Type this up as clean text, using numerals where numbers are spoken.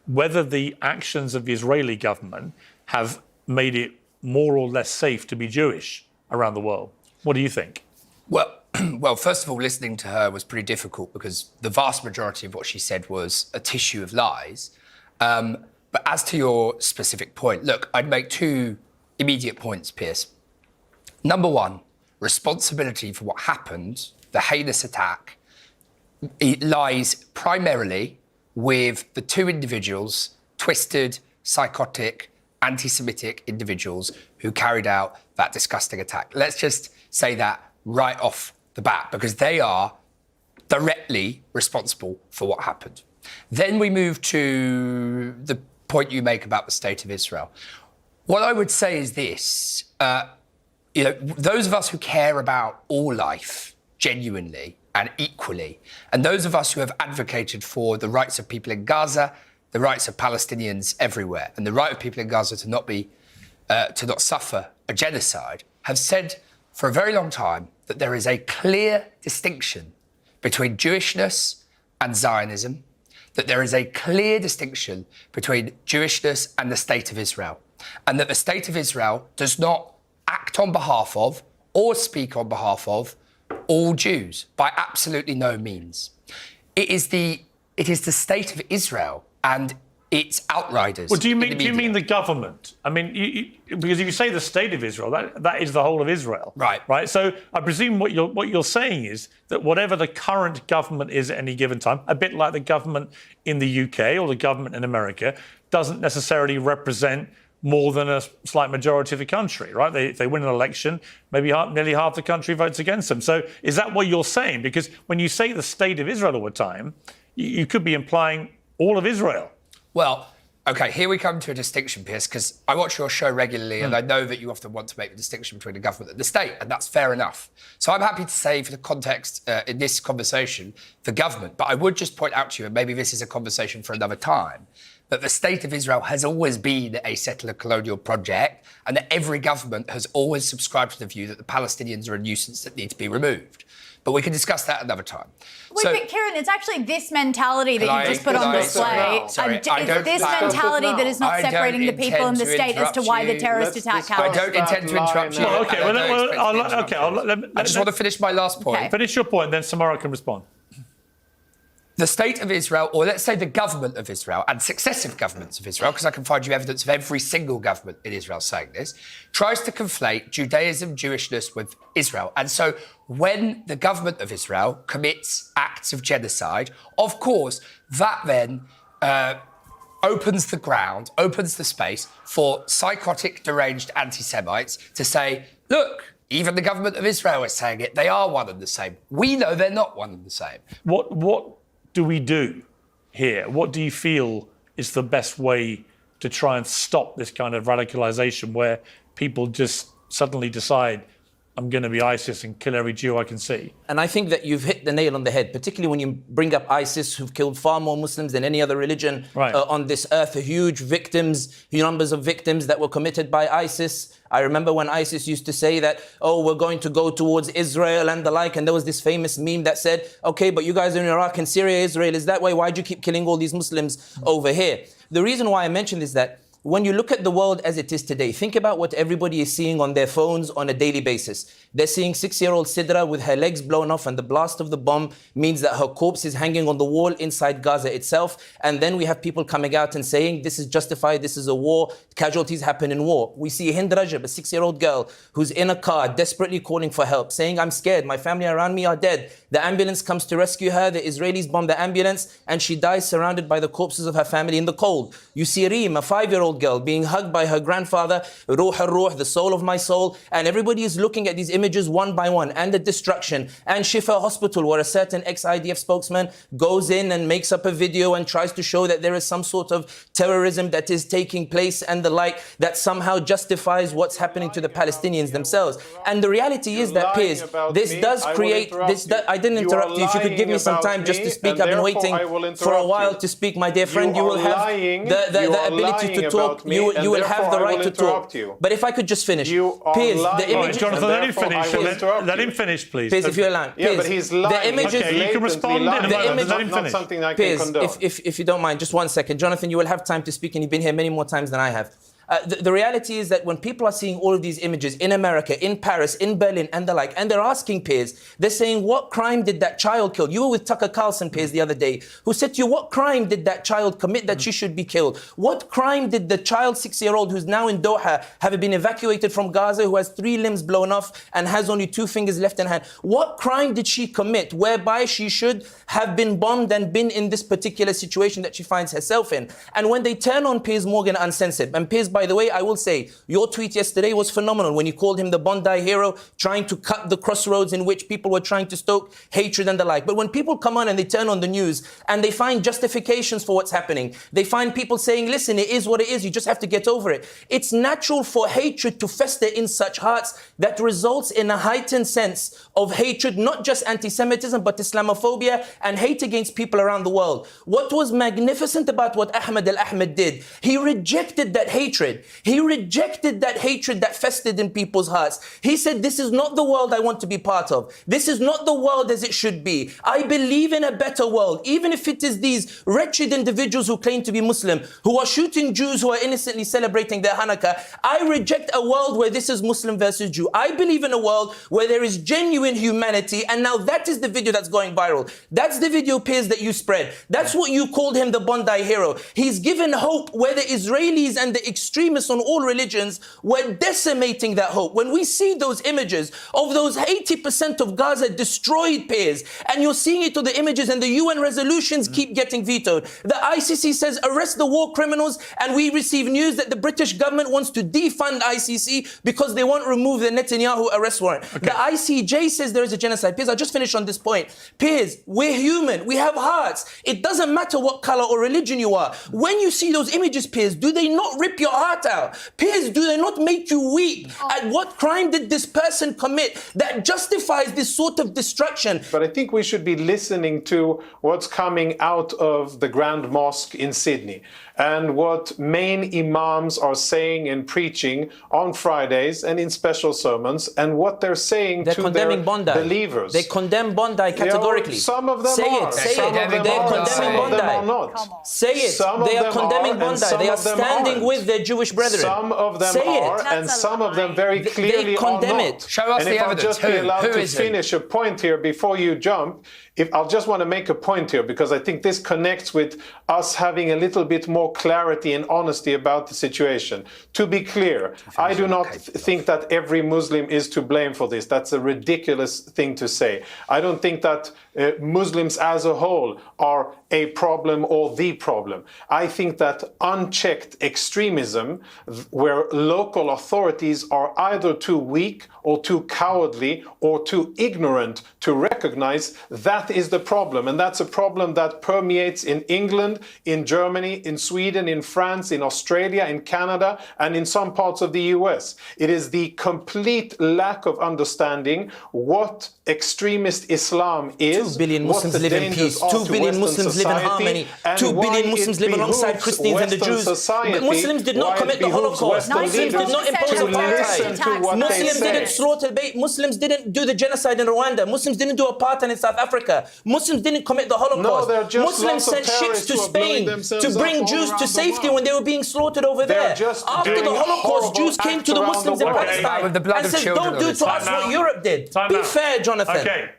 whether the actions of the Israeli government have made it more or less safe to be Jewish around the world. What do you think? Well, first of all, listening to her was pretty difficult because the vast majority of what she said was a tissue of lies. But as to your specific point, look, I'd make two immediate points, Piers. Number one, responsibility for what happened, the heinous attack, it lies primarily with the two individuals, twisted, psychotic, anti-Semitic individuals who carried out that disgusting attack. Let's just say that right off the bat, because they are directly responsible for what happened. Then we move to the point you make about the state of Israel. What I would say is this, those of us who care about all life genuinely and equally, and those of us who have advocated for the rights of people in Gaza, the rights of Palestinians everywhere, and the right of people in Gaza to not suffer a genocide, have said for a very long time that there is a clear distinction between Jewishness and Zionism, that there is a clear distinction between Jewishness and the State of Israel, and that the State of Israel does not act on behalf of or speak on behalf of all Jews, by absolutely no means. It is the State of Israel and its outriders. Well, do you mean the government? I mean, because if you say the State of Israel, that is the whole of Israel, right? Right. So I presume what you're saying is that whatever the current government is at any given time, a bit like the government in the UK or the government in America, doesn't necessarily represent more than a slight majority of the country, right? If they win an election, maybe nearly half the country votes against them. So is that what you're saying? Because when you say the State of Israel all the time, you could be implying all of Israel. Well, OK, here we come to a distinction, Piers, because I watch your show regularly and I know that you often want to make the distinction between the government and the state, and that's fair enough. So I'm happy to say, for the context in this conversation, the government. But I would just point out to you, and maybe this is a conversation for another time, that the State of Israel has always been a settler colonial project, and that every government has always subscribed to the view that the Palestinians are a nuisance that need to be removed. But we can discuss that another time. Wait, but Kieran, it's actually this mentality that you just put on display. It's this mentality that is not separating the people and the state as to why the terrorist attack happened. I don't intend to interrupt you. I just want to finish my last point. Okay. Finish your point, then Samara can respond. The State of Israel, or let's say the government of Israel, and successive governments of Israel, because I can find you evidence of every single government in Israel saying this, tries to conflate Judaism, Jewishness with Israel. And so when the government of Israel commits acts of genocide, of course, that then opens the ground, opens the space for psychotic, deranged anti-Semites to say, look, even the government of Israel is saying it, they are one and the same. We know they're not one and the same. What do we do here? What do you feel is the best way to try and stop this kind of radicalisation where people just suddenly decide, I'm going to be ISIS and kill every Jew I can see? And I think that you've hit the nail on the head, particularly when you bring up ISIS, who've killed far more Muslims than any other religion on this earth, huge numbers of victims that were committed by ISIS. I remember when ISIS used to say that, oh, we're going to go towards Israel and the like, and there was this famous meme that said, okay, but you guys are in Iraq and Syria, Israel is that way, why'd you keep killing all these Muslims over here? The reason why I mention this is that when you look at the world as it is today, think about what everybody is seeing on their phones on a daily basis. They're seeing 6-year-old Sidra with her legs blown off, and the blast of the bomb means that her corpse is hanging on the wall inside Gaza itself. And then we have people coming out and saying, this is justified, this is a war, casualties happen in war. We see Hind Rajab, a 6-year-old girl who's in a car desperately calling for help, saying, I'm scared, my family around me are dead. The ambulance comes to rescue her, the Israelis bomb the ambulance, and she dies surrounded by the corpses of her family in the cold. You see Reem, a 5-year-old girl, being hugged by her grandfather, Ruh al-Ruh, the soul of my soul, and everybody is looking at these images one by one, and the destruction. And Shifa Hospital, where a certain ex-IDF spokesman goes in and makes up a video and tries to show that there is some sort of terrorism that is taking place and the like, that somehow justifies what's happening to the Palestinians themselves. And the reality is that, Piers, this does create... I didn't interrupt you. If you could give me some time just to speak. I've been waiting for a while to speak, my dear friend. You will have the ability to talk talk, you will have the right to talk. But if I could just finish. Piers, the image... Jonathan, let him finish. Let him finish, please. Piers, if you're allowed. Yeah, but he's lying. The images... Okay, you can respond in a moment. Let him finish. Not something I can condone. If you don't mind, just 1 second. Jonathan, you will have time to speak, and you've been here many more times than I have. The reality is that when people are seeing all of these images in America, in Paris, in Berlin, and the like, and they're asking, Piers, they're saying, what crime did that child kill? You were with Tucker Carlson, Piers, the other day, who said to you, what crime did that child commit that she should be killed? What crime did the child 6-year-old who's now in Doha, have been evacuated from Gaza, who has 3 limbs blown off and has only 2 fingers left in hand? What crime did she commit whereby she should have been bombed and been in this particular situation that she finds herself in? And when they turn on Piers Morgan uncensored, and Piers, by the way, I will say, your tweet yesterday was phenomenal when you called him the Bondi hero, trying to cut the crossroads in which people were trying to stoke hatred and the like. But when people come on and they turn on the news and they find justifications for what's happening, they find people saying, listen, it is what it is, you just have to get over it. It's natural for hatred to fester in such hearts that results in a heightened sense of hatred, not just anti-Semitism, but Islamophobia and hate against people around the world. What was magnificent about what Ahmed al-Ahmed did, he rejected that hatred. He rejected that hatred that festered in people's hearts. He said, this is not the world I want to be part of. This is not the world as it should be. I believe in a better world, even if it is these wretched individuals who claim to be Muslim, who are shooting Jews who are innocently celebrating their Hanukkah. I reject a world where this is Muslim versus Jew. I believe in a world where there is genuine humanity, and now that is the video that's going viral. That's the video, Piers, that you spread. That's what you called him, the Bondi hero. He's given hope where the Israelis and the extremists on all religions were decimating that hope. When we see those images of those 80% of Gaza destroyed, Piers, and you're seeing it to the images and the UN resolutions keep getting vetoed. The ICC says arrest the war criminals, and we receive news that the British government wants to defund ICC because they won't remove the Netanyahu arrest warrant. Okay. The ICJ says there is a genocide. Piers, I'll just finish on this point. Piers, we're human. We have hearts. It doesn't matter what color or religion you are. When you see those images, Piers, do they not rip your heart out? Piers, do they not make you weep at what crime did this person commit that justifies this sort of destruction? But I think we should be listening to what's coming out of the Grand Mosque in Sydney and what main imams are saying and preaching on Fridays and in special sermons, and what they're saying to their believers. They condemn Bondi categorically. Some of them are. Say it. They're condemning Bondi. Say it. They are condemning Bondi. They are standing with their Jewish brethren. Some of them are, and some of them very clearly are not. Show us the evidence. And if I'll just be allowed to finish a point here before you jump, I'll just want to make a point here, because I think this connects with us having a little bit more clarity and honesty about the situation. To be clear, I do not think that every Muslim is to blame for this. That's a ridiculous thing to say. I don't think that Muslims as a whole are a problem or the problem. I think that unchecked extremism, where local authorities are either too weak or too cowardly or too ignorant to recognize, that is the problem. And that's a problem that permeates in England, in Germany, in Sweden, in France, in Australia, in Canada, and in some parts of the US. It is the complete lack of understanding what extremist Islam is. 2 billion Muslims live in peace. 2 billion Muslims live in harmony. 2 billion Muslims live alongside Christians and the Jews. But Muslims did not commit the Holocaust. Muslims did not impose apartheid. Muslims didn't slaughter. Muslims didn't do the genocide in Rwanda. Muslims didn't do apartheid in South Africa. Muslims didn't commit the Holocaust. Muslims sent ships to Spain to bring Jews to safety when they were being slaughtered over there. After the Holocaust, Jews came to the Muslims in Palestine and said, don't do to us what Europe did. Be fair, Jonathan. Okay.